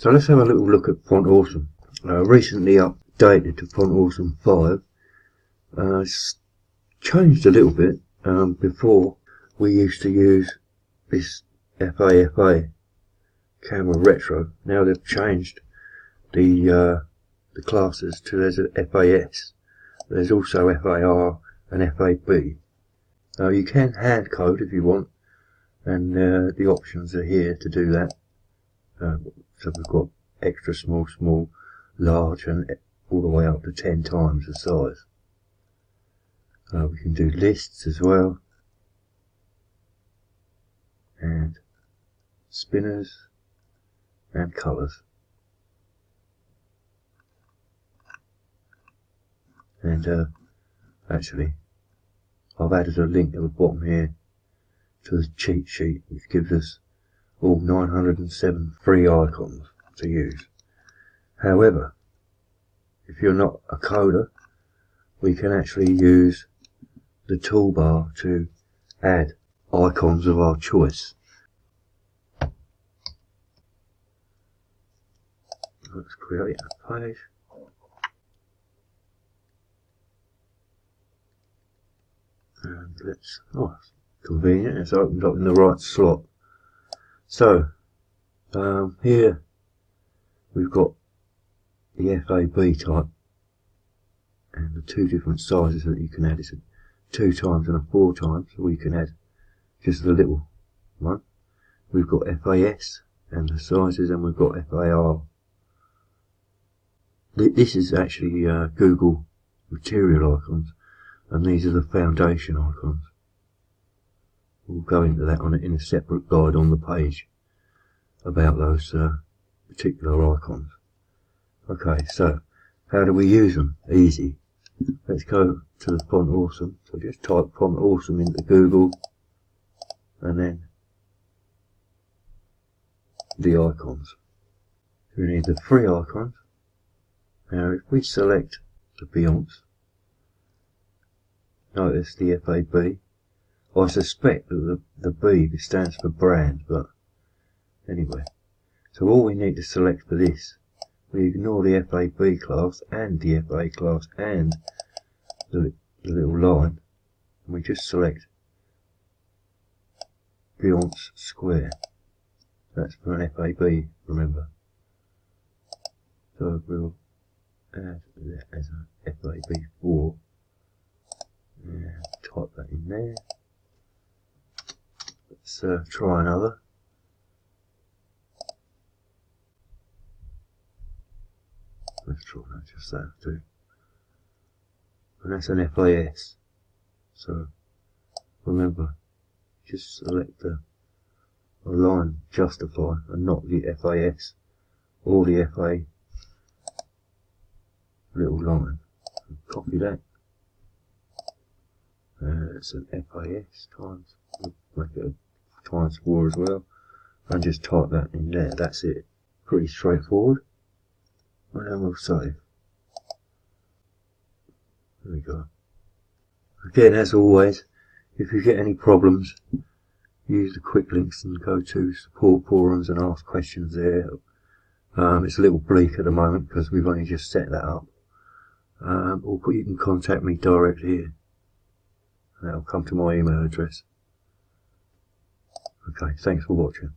So let's have a little look at Font Awesome. Recently updated to Font Awesome 5. It's changed a little bit. Before we used to use this FAFA Camera Retro. Now they've changed the classes to there's a FAS. There's also FAR and FAB. You can hand code if you want, and the options are here to do that. So we've got extra small, small, large, and all the way up to 10 times the size. We can do lists as well, and spinners and colours. And actually, I've added a link at the bottom here to the cheat sheet, which gives us all 907 free icons to use. However, if you're not a coder, we can actually use the toolbar to add icons of our choice. Let's create a page. And let's, oh, it's convenient, it's opened up in the right slot. So, here we've got the FAB type and the two different sizes that you can add. It's a 2 times and a 4 times, so we can add just the little one. We've got FAS and the sizes, and we've got FAR. This is actually Google material icons, and these are the foundation icons. We'll go into that in a separate guide on the page about those particular icons. Okay, so how do we use them? Easy. Let's go to the Font Awesome. So just type Font Awesome into Google, and then the icons. We need the free icons. Now if we select the Beyonce, notice the FAB. I suspect that the B stands for brand, but anyway. So all we need to select for this, we ignore the FAB class and the FA class and the little line, and we just select Beyonce Square. That's for an FAB, remember. So we'll add that as an FAB4. And type that in there. Let's try another. Let's try that, just that too. And that's an FAS. So remember, just select the line justify and not the FAS or the FA little line. Copy that. It's an FAS times, make it a times 4 as well, and just type that in there. That's it. Pretty straightforward. And then we'll save. There we go. Again, as always, if you get any problems, use the quick links and go to support forums and ask questions there. It's a little bleak at the moment because we've only just set that up. Or you can contact me directly here. That'll come to my email address. Okay, thanks for watching.